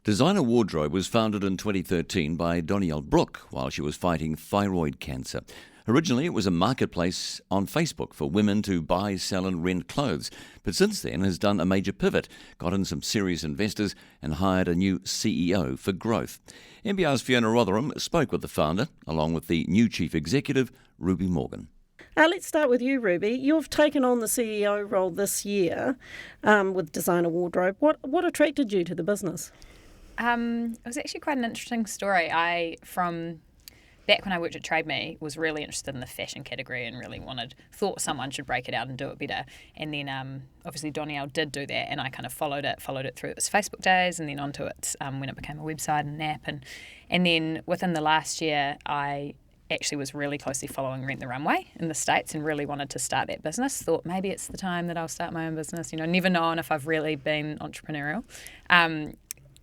Designer Wardrobe was founded in 2013 by Donielle Brooke while she was fighting thyroid cancer. Originally, it was a marketplace on Facebook for women to buy, sell and rent clothes, but since then has done a major pivot, got in some serious investors and hired a new CEO for growth. NBR's Fiona Rotherham spoke with the founder, along with the new chief executive, Ruby Morgan. Let's start with you, Ruby. You've taken on the CEO role this year with Designer Wardrobe. What attracted you to the business? It was actually quite an interesting story. From back when I worked at Trade Me, was really interested in the fashion category and really thought someone should break it out and do it better. And then obviously Donielle did do that, and I kind of followed it through its Facebook days and then onto it when it became a website and an app. And then within the last year, I actually was really closely following Rent the Runway in the States and really wanted to start that business. Thought maybe it's the time that I'll start my own business. Never known if I've really been entrepreneurial.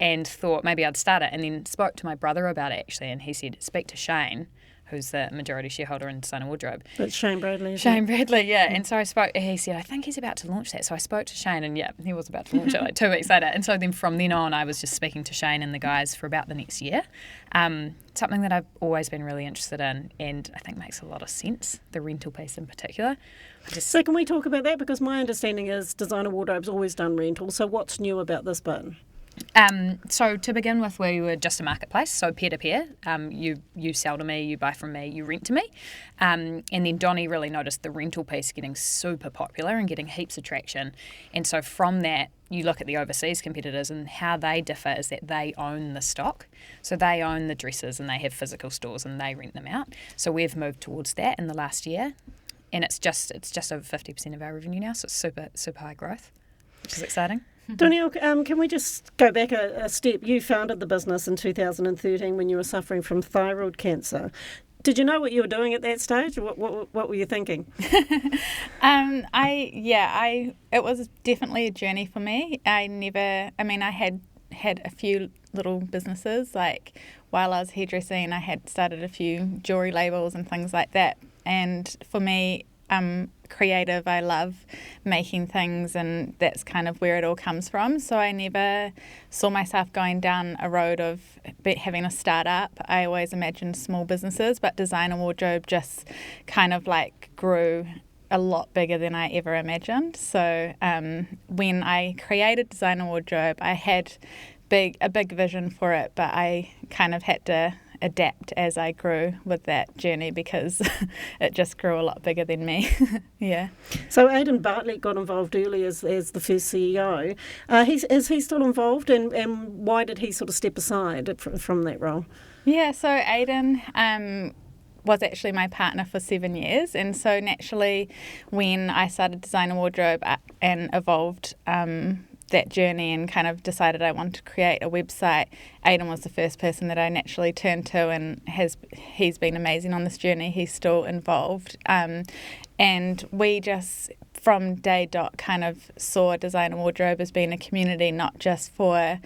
And thought maybe I'd start it, and then spoke to my brother about it actually, and he said, speak to Shane, who's the majority shareholder in Designer Wardrobe. That's Shane Bradley, yeah. And so he said, I think he's about to launch that. So I spoke to Shane, and yeah, he was about to launch it like 2 weeks later. And so then from then on, I was just speaking to Shane and the guys for about the next year. Something that I've always been really interested in, and I think makes a lot of sense, the rental piece in particular. So can we talk about that? Because my understanding is Designer Wardrobe's always done rental. So what's new about this bit? So to begin with, we were just a marketplace, so peer-to-peer. You sell to me, you buy from me, you rent to me. And then Donnie really noticed the rental piece getting super popular and getting heaps of traction. And so from that, you look at the overseas competitors, and how they differ is that they own the stock. So they own the dresses and they have physical stores and they rent them out. So we've moved towards that in the last year. And it's just over 50% of our revenue now, so it's super, super high growth, which is exciting. Donielle, can we just go back a step? You founded the business in 2013 when you were suffering from thyroid cancer. Did you know what you were doing at that stage? What were you thinking? It was definitely a journey for me. I had a few little businesses, like while I was hairdressing, I had started a few jewellery labels and things like that. And for me, creative, I love making things, and that's kind of where it all comes from. So I never saw myself going down a road of having a startup. I always imagined small businesses, but Designer Wardrobe just kind of like grew a lot bigger than I ever imagined. So when I created Designer Wardrobe, I had a big vision for it, but I kind of had to adapt as I grew with that journey because it just grew a lot bigger than me. Yeah. So Aidan Bartlett got involved early as the first CEO. Is he still involved, and why did he sort of step aside from that role? Yeah, so Aidan was actually my partner for 7 years, and so naturally when I started Designer Wardrobe and evolved that journey and kind of decided I wanted to create a website, Aidan was the first person that I naturally turned to, and he's been amazing on this journey. He's still involved. And we just, from day dot, kind of saw Designer Wardrobe as being a community, not just for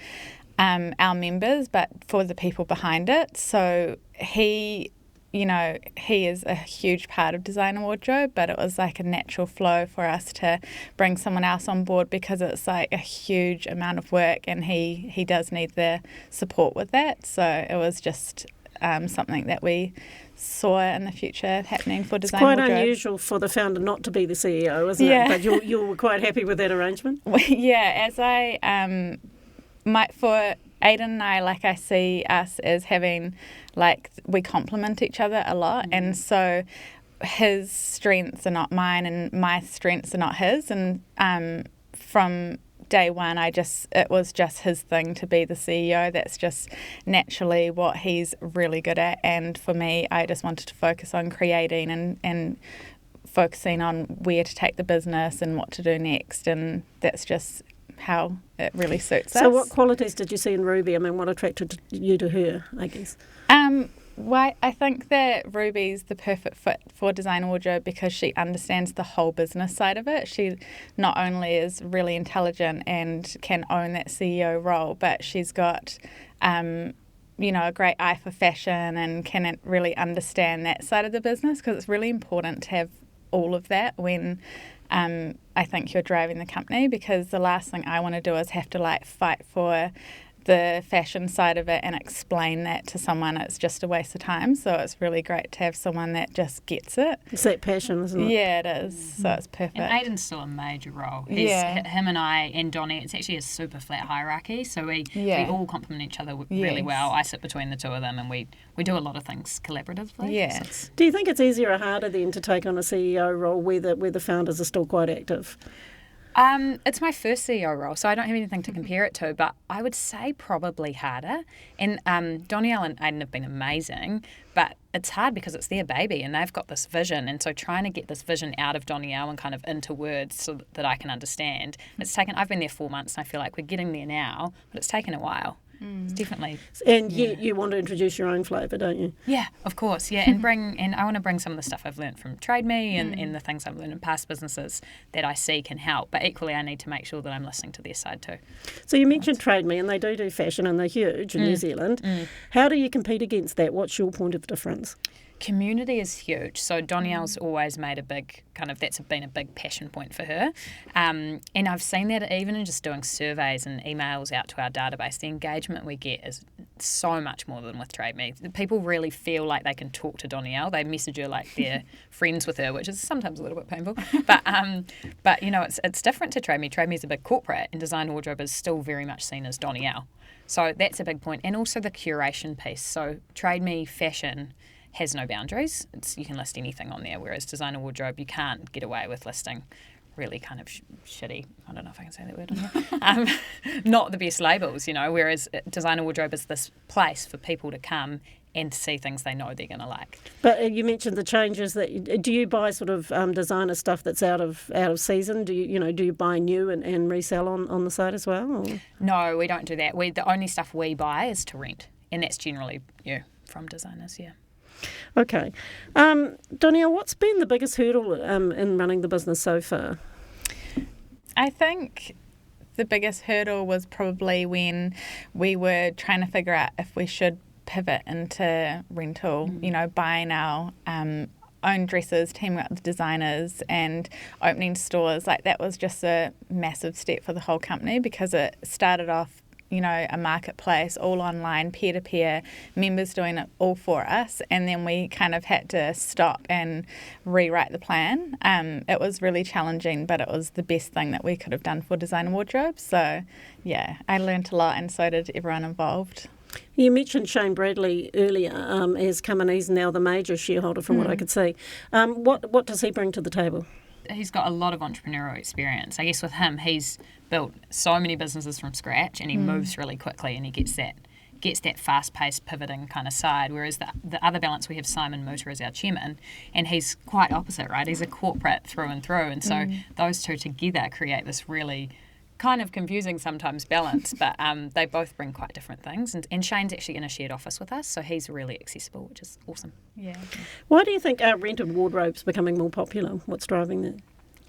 our members, but for the people behind it. So he is a huge part of Designer Wardrobe, but it was like a natural flow for us to bring someone else on board because it's like a huge amount of work, and he does need the support with that. So it was just something that we saw in the future happening for Designer Wardrobe. It's quite unusual for the founder not to be the CEO, isn't it? But you were quite happy with that arrangement? Yeah, as for Aidan and I see us as having, we complement each other a lot, and so his strengths are not mine and my strengths are not his, and from day one it was just his thing to be the CEO. That's just naturally what he's really good at, and for me, I just wanted to focus on creating and focusing on where to take the business and what to do next, and that's just how it really suits us. So what qualities did you see in Ruby? I mean, what attracted you to her, I guess? I think that Ruby's the perfect fit for Designer Wardrobe because she understands the whole business side of it. She not only is really intelligent and can own that CEO role, but she's got a great eye for fashion and can really understand that side of the business, because it's really important to have all of that when I think you're driving the company, because the last thing I want to do is have to fight for the fashion side of it and explain that to someone, it's just a waste of time. So it's really great to have someone that just gets it. It's that passion, isn't it? Yeah, it is. So it's perfect. And Aidan's still a major role. Him and I and Donnie, it's actually a super flat hierarchy, so we all complement each other really well. I sit between the two of them and we do a lot of things collaboratively. Yeah. So Do you think it's easier or harder then to take on a CEO role where the founders are still quite active? it's my first CEO role, so I don't have anything to compare it to, but I would say probably harder. And Donielle and Aidan have been amazing, but it's hard because it's their baby and they've got this vision. And so trying to get this vision out of Donielle and kind of into words so that I can understand. I've been there 4 months and I feel like we're getting there now, but it's taken a while. It's definitely. And you want to introduce your own flavour, don't you? Yeah, of course. Yeah, and I want to bring some of the stuff I've learnt from Trade Me and the things I've learned in past businesses that I see can help. But equally, I need to make sure that I'm listening to their side too. So you mentioned Trade Me, and they do fashion, and they're huge in New Zealand. How do you compete against that? What's your point of difference? Community is huge. So Donielle's always made that's been a big passion point for her. And I've seen that even in just doing surveys and emails out to our database, the engagement we get is so much more than with Trade Me. People really feel like they can talk to Donielle. They message her like they're friends with her, which is sometimes a little bit painful. But you know, it's different to Trade Me. Trade Me is a big corporate and design wardrobe is still very much seen as Donielle. So that's a big point. And also the curation piece. So Trade Me fashion has no boundaries. You can list anything on there, whereas designer wardrobe, you can't get away with listing really kind of shitty, I don't know if I can say that word on here, not the best labels, you know, whereas designer wardrobe is this place for people to come and see things they know they're going to like. But you mentioned the changes do you buy sort of designer stuff that's out of season? Do you buy new and resell on the site as well? Or? No, we don't do that. The only stuff we buy is to rent, and that's generally from designers, yeah. Okay. Donielle, what's been the biggest hurdle in running the business so far? I think the biggest hurdle was probably when we were trying to figure out if we should pivot into rental, buying our own dresses, teaming up with designers and opening stores. Like that was just a massive step for the whole company because it started off a marketplace, all online, peer-to-peer, members doing it all for us. And then we kind of had to stop and rewrite the plan. It was really challenging, but it was the best thing that we could have done for designer wardrobe. So, yeah, I learnt a lot and so did everyone involved. You mentioned Shane Bradley earlier has come in. He's now the major shareholder from what I could see. What does he bring to the table? He's got a lot of entrepreneurial experience. I guess with him, he's built so many businesses from scratch and he moves really quickly and he gets that fast-paced pivoting kind of side, whereas the other balance we have Simon Mutter as our chairman, and he's quite opposite, right? He's a corporate through and through, and so those two together create this really kind of confusing sometimes balance, but they both bring quite different things. And Shane's actually in a shared office with us, so he's really accessible, which is awesome. Yeah. Why do you think rented wardrobe's becoming more popular? What's driving that?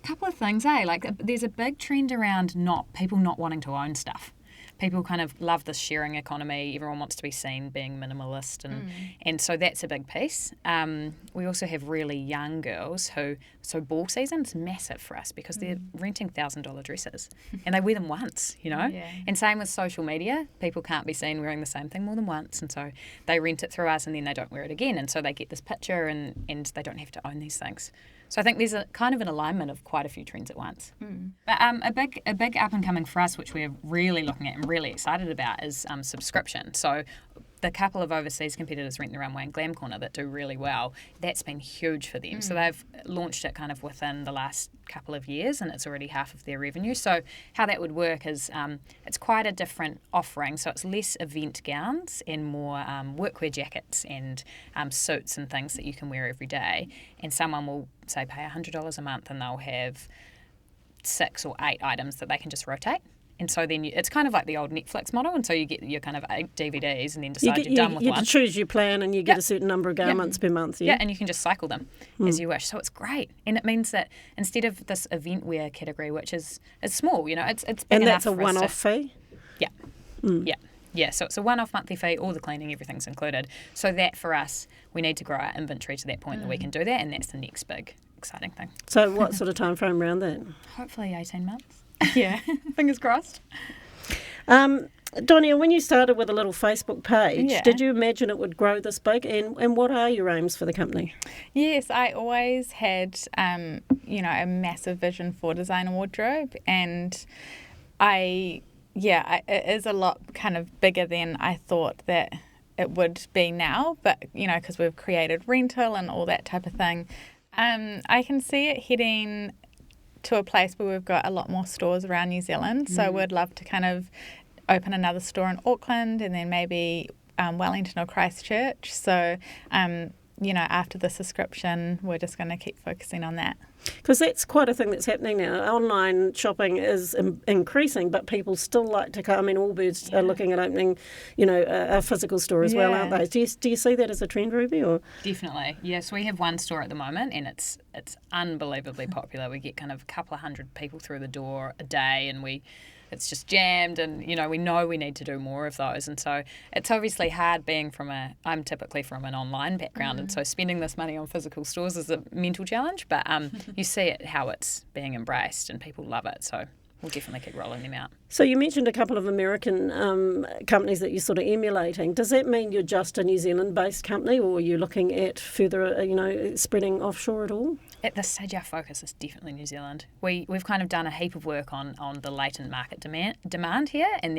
A couple of things, Like there's a big trend around people not wanting to own stuff. People kind of love this sharing economy. Everyone wants to be seen being minimalist, and so that's a big piece. We also have really young girls so ball season's massive for us because they're renting $1,000 dresses and they wear them once, Yeah. And same with social media. People can't be seen wearing the same thing more than once, and so they rent it through us and then they don't wear it again, and so they get this picture and they don't have to own these things. So I think there's a kind of an alignment of quite a few trends at once. But a big up and coming for us, which we're really looking at and really excited about, is subscription. So the couple of overseas competitors, Rent the Runway and Glam Corner, that do really well, that's been huge for them. So they've launched it kind of within the last couple of years and it's already half of their revenue. So how that would work is it's quite a different offering. So it's less event gowns and more workwear jackets and suits and things that you can wear every day. And someone will, say, pay $100 a month and they'll have 6 or 8 items that they can just rotate. And so then it's kind of like the old Netflix model, and so you get your kind of 8 DVDs and then decide you're done with one. You choose your plan and you get a certain number of garments per month. Yeah, and you can just cycle them as you wish. So it's great. And it means that instead of this event wear category, which is small, it's big and enough that's a one-off fee? Yeah. Yeah, so it's a one-off monthly fee, all the cleaning, everything's included. So that for us, we need to grow our inventory to that point that we can do that, and that's the next big exciting thing. So what sort of time frame around that? Hopefully 18 months. Yeah. Fingers crossed. Donielle, when you started with a little Facebook page, Yeah. did you imagine it would grow this big? And what are your aims for the company? Yes, I always had, a massive vision for designer wardrobe, and it is a lot kind of bigger than I thought that it would be now. But because we've created rental and all that type of thing, I can see it heading to a place where we've got a lot more stores around New Zealand. So we'd love to kind of open another store in Auckland and then maybe Wellington or Christchurch. So, after the subscription, we're just going to keep focusing on that. Because that's quite a thing that's happening now. Online shopping is increasing, but people still like to come. I mean, Allbirds are looking at opening, a physical store as well, aren't they? Do you see that as a trend, Ruby? Or Definitely. Yes, we have one store at the moment, and it's unbelievably popular. We get kind of a couple of hundred people through the door a day, and it's just jammed, and we know we need to do more of those. And so it's obviously hard being I'm typically from an online background, and so spending this money on physical stores is a mental challenge, but you see it, how it's being embraced, and people love it. So we'll definitely keep rolling them out. So you mentioned a couple of American companies that you're sort of emulating. Does that mean you're just a New Zealand-based company, or are you looking at further, spreading offshore at all? At this stage, our focus is definitely New Zealand. We've kind of done a heap of work on the latent market demand here, and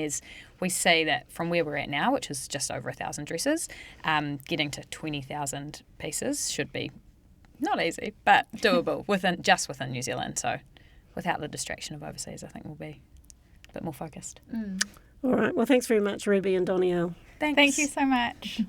we see that from where we're at now, which is just over 1,000 dresses, getting to 20,000 pieces should be not easy, but doable within New Zealand. So without the distraction of overseas, I think we'll be a bit more focused. All right. Well, thanks very much, Ruby and Donielle. Thank you so much.